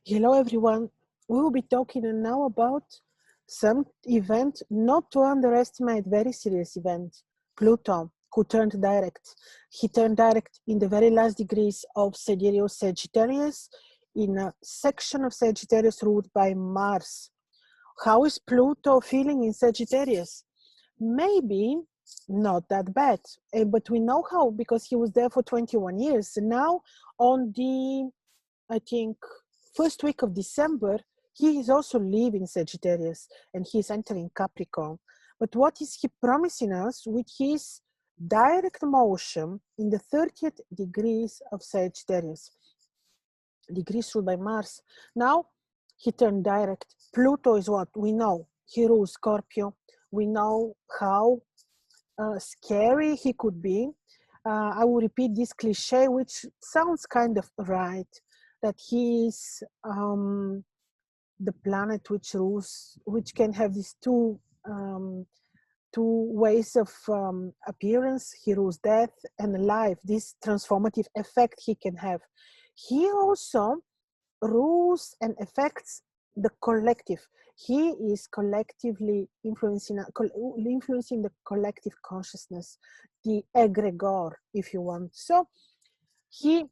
Hello everyone. We will be talking now about some event not to underestimate, very serious event. Pluto, who turned direct. He turned direct in the very last degrees of sidereal Sagittarius, in a section of Sagittarius ruled by Mars. How is Pluto feeling in Sagittarius? Maybe not that bad, but we know how, because he was there for 21 years. Now on the, I think, first week of December, he is also leaving Sagittarius and he's entering Capricorn. But what is he promising us with his direct motion in the 30th degrees of Sagittarius? Degrees ruled by Mars. Now he turned direct. Pluto is what we know. He rules Scorpio. We know how scary he could be. I will repeat this cliche, which sounds kind of right, that he is the planet which rules, which can have these two ways of appearance. He rules death and life, this transformative effect he can have. He also rules and affects the collective. He is collectively influencing the collective consciousness, the egregore, if you want. So he,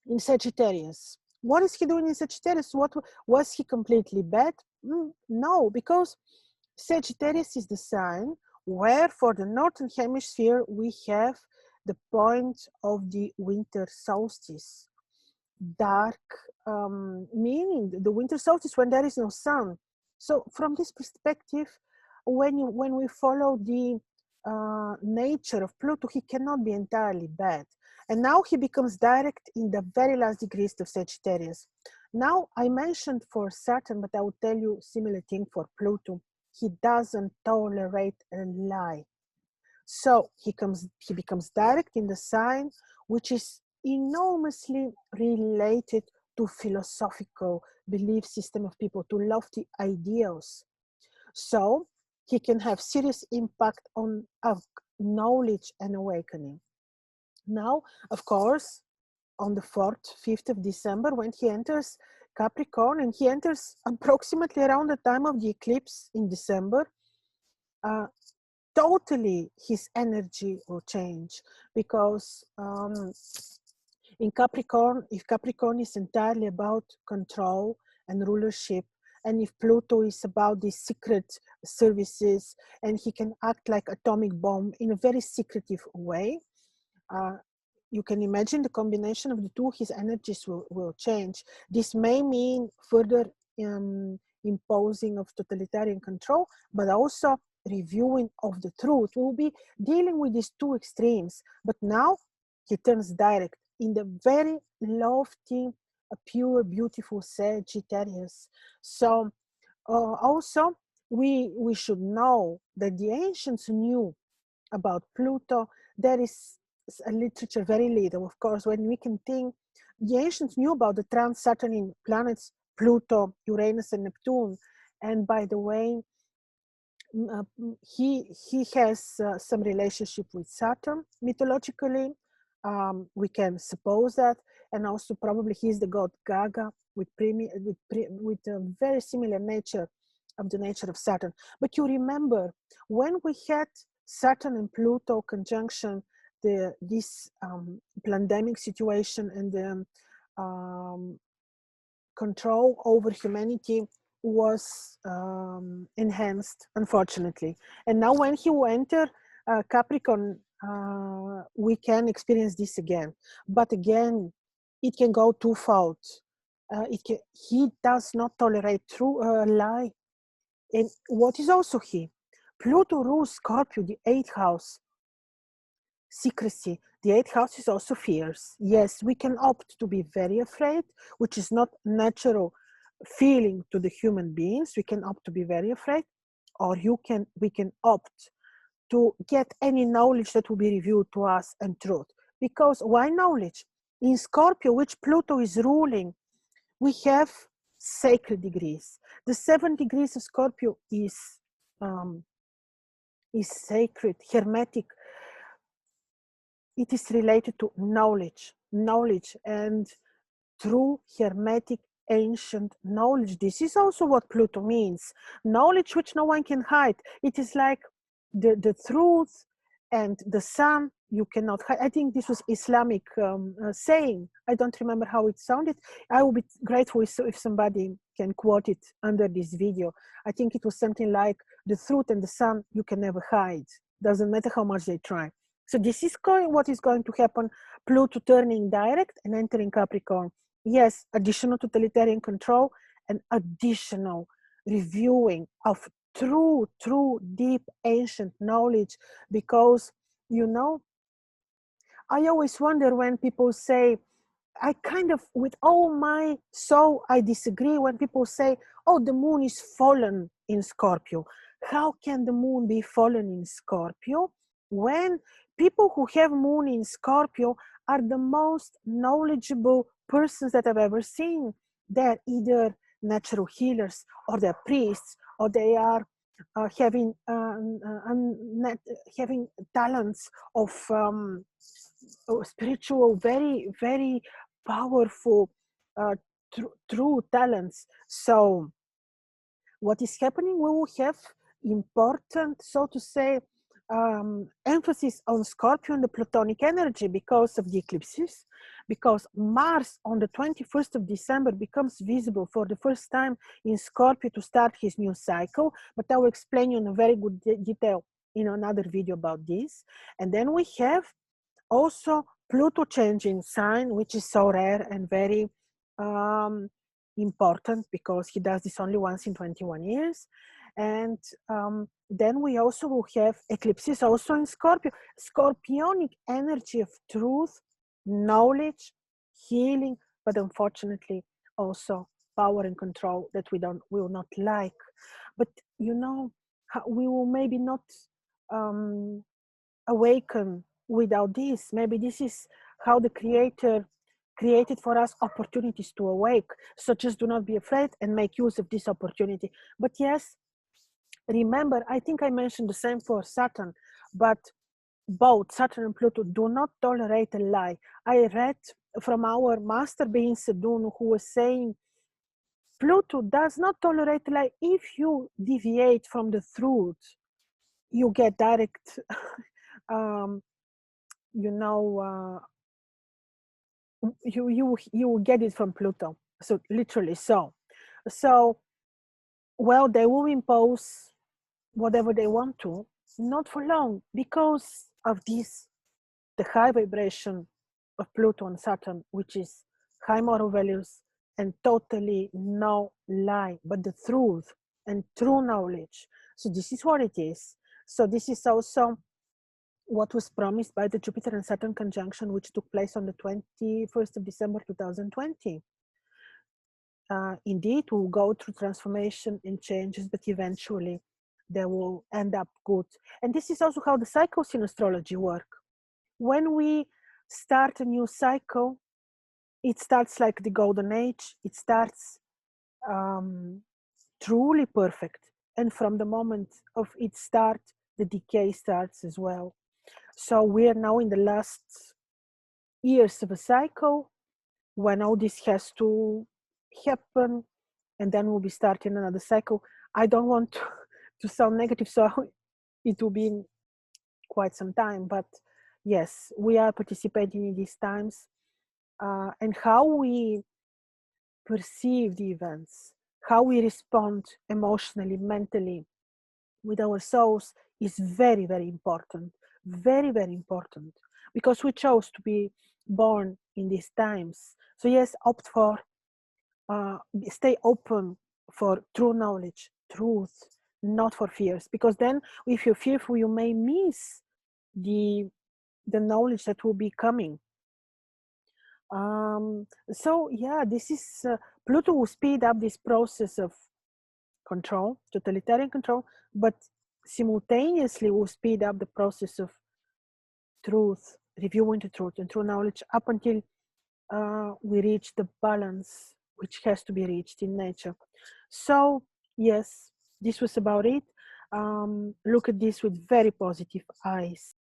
in Sagittarius, what is he doing in Sagittarius? What was he completely bad? No, because Sagittarius is the sign where, for the northern hemisphere, we have the point of the winter solstice. Dark, meaning the winter solstice, when there is no sun. So from this perspective, when we follow the nature of Pluto, he cannot be entirely bad. And now he becomes direct in the very last degrees of Sagittarius. Now I mentioned for Saturn, but I will tell you similar thing for Pluto. He doesn't tolerate a lie. So he becomes direct in the sign which is enormously related to philosophical belief system of people, to lofty ideals. So he can have serious impact on knowledge and awakening. Now, of course, on the 4th, 5th of December, when he enters Capricorn, and he enters approximately around the time of the eclipse in December, totally his energy will change, because in Capricorn, if Capricorn is entirely about control and rulership, and if Pluto is about the secret services, and he can act like atomic bomb in a very secretive way, you can imagine the combination of the two, his energies will change. This may mean further imposing of totalitarian control, but also reviewing of the truth. We'll be dealing with these two extremes, but now he turns direct in the very lofty, pure, beautiful Sagittarius. So also we should know that the ancients knew about Pluto. There is a literature, very little, of course, when we can think. The ancients knew about the trans-Saturnine planets, Pluto, Uranus, and Neptune. And by the way, he has some relationship with Saturn mythologically. We can suppose that, and also probably he's the god Gaga with a very similar nature of the nature of Saturn. But you remember when we had Saturn and Pluto conjunction, this pandemic situation and the control over humanity was enhanced, unfortunately. And now when he will enter Capricorn, we can experience this again. But again, it can go twofold. He does not tolerate true lie. And what is also he? Pluto rules Scorpio, the 8th house. Secrecy. The 8th house is also fears. Yes, we can opt to be very afraid, which is not natural feeling to the human beings. We can opt to be very afraid, or we can opt to get any knowledge that will be revealed to us and truth. Because why knowledge? In Scorpio, which Pluto is ruling, we have sacred degrees. The 7 degrees of Scorpio is sacred, hermetic. It is related to knowledge, and true hermetic ancient knowledge. This is also what Pluto means. Knowledge which no one can hide. It is like the truth and the sun you cannot hide. I think this was Islamic saying. I don't remember how it sounded. I will be grateful if somebody can quote it under this video. I think it was something like, the truth and the sun you can never hide. Doesn't matter how much they try. So this is what is going to happen. Pluto turning direct and entering Capricorn. Yes, additional totalitarian control and additional reviewing of true, deep, ancient knowledge. Because, you know, I always wonder when people say, I kind of, with all my soul, I disagree when people say, oh, the moon is fallen in Scorpio. How can the moon be fallen in Scorpio when people who have moon in Scorpio are the most knowledgeable persons that I've ever seen? They're either natural healers, or they're priests, or they are having talents of spiritual, very, very powerful, true talents. So what is happening, we will have important, so to say, emphasis on Scorpio and the Plutonic energy because of the eclipses, because Mars on the 21st of December becomes visible for the first time in Scorpio to start his new cycle. But I will explain you in a very good detail in another video about this. And then we have also Pluto changing sign, which is so rare and very important because he does this only once in 21 years. And then we also will have eclipses also in Scorpio. Scorpionic energy of truth, knowledge, healing, but unfortunately also power and control that we will not like. But you know, we will maybe not awaken without this. Maybe this is how the Creator created for us opportunities to awake. So just do not be afraid and make use of this opportunity. But yes, remember, I think I mentioned the same for Saturn, but both Saturn and Pluto do not tolerate a lie. I read from our master being Sedun, who was saying, Pluto does not tolerate a lie. If you deviate from the truth, you get direct you know, you get it from Pluto. So literally, so well, they will impose whatever they want to, not for long, because of this, the high vibration of Pluto and Saturn, which is high moral values and totally no lie, but the truth and true knowledge. So this is what it is. So this is also what was promised by the Jupiter and Saturn conjunction, which took place on the 21st of December 2020. Indeed, we'll go through transformation and changes, but eventually they will end up good. And this is also how the cycles in astrology work. When we start a new cycle, it starts like the golden age. It starts truly perfect. And from the moment of its start, the decay starts as well. So we are now in the last years of a cycle when all this has to happen, and then we'll be starting another cycle. I don't want to sound negative, so it will be in quite some time, but yes, we are participating in these times. And how we perceive the events, how we respond emotionally, mentally, with our souls is very, very important. Very, very important. Because we chose to be born in these times. So yes, opt for, stay open for true knowledge, truth, not for fears. Because then if you're fearful, you may miss the knowledge that will be coming. So yeah, this is, Pluto will speed up this process of control, totalitarian control, but simultaneously will speed up the process of truth, reviewing the truth and true knowledge up until we reach the balance which has to be reached in nature. So yes, this was about it. Look at this with very positive eyes.